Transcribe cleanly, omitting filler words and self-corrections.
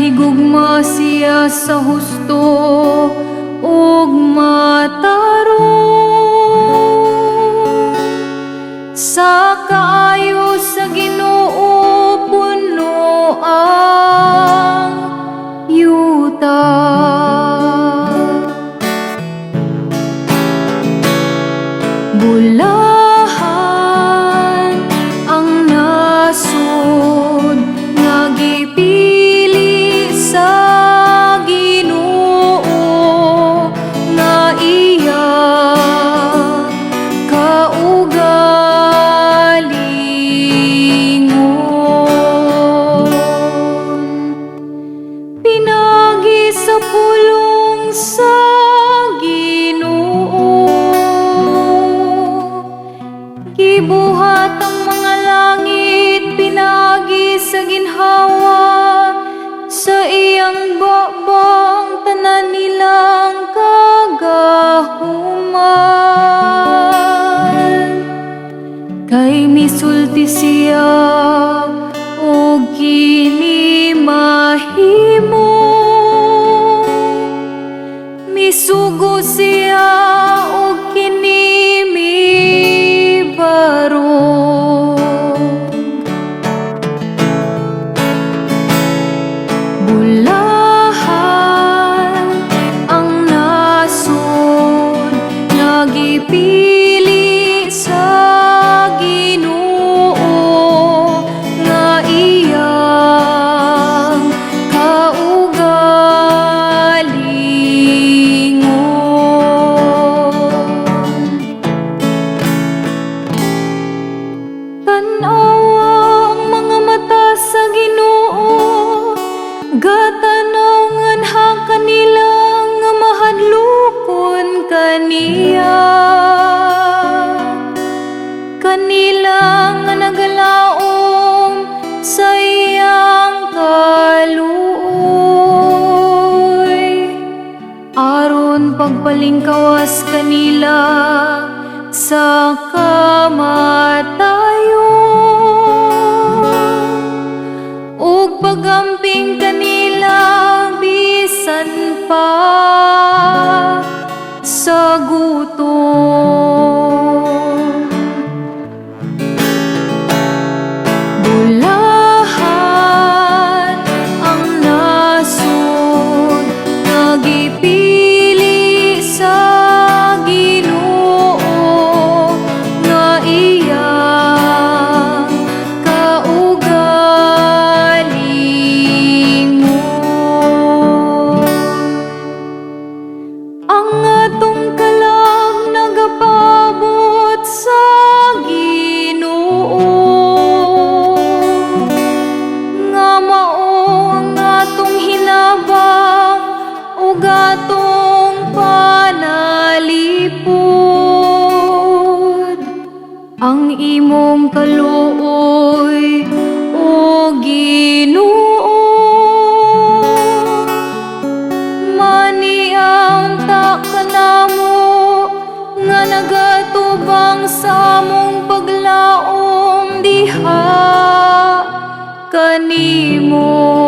higugma siya sa husto ug matarong. Sa kaayo sa Ginoo puno ang yuta. Bulahan ang nasod nga gipili sa Ginoo nga iya kaugalingon. Pinagi sa pulong sa gibuhat ang mga langit, pinagi sa ginhawa, sa iyang babang tanan nilang kagahuman. Kay misulti siya o kini mahimo, misugo siya o kini bulahan ang nasod nga gipili sa Ginoo nga iyang kaugalingon. Tanawa ang mga mata sa Ginoo, gatanaw nganha kanila nga mahadlokon kaniya. Kanila nga nagalaom sa iyang kaluoy, aron pagpalingkawas kanila sa kamatayon, ug pagamping kanila bisan pa sa gutom. Bulahan ang nasod nga gipili sa Ginoo nga iyang kaugalingon. Ang atong kalag nagapabot sa Ginoo nga mao ang atong hinabang ug atong panalipod. Ang imong kaluoy o Ginoo, mani ang kanamo nga nagatubang sa among paglaom diha kanimo.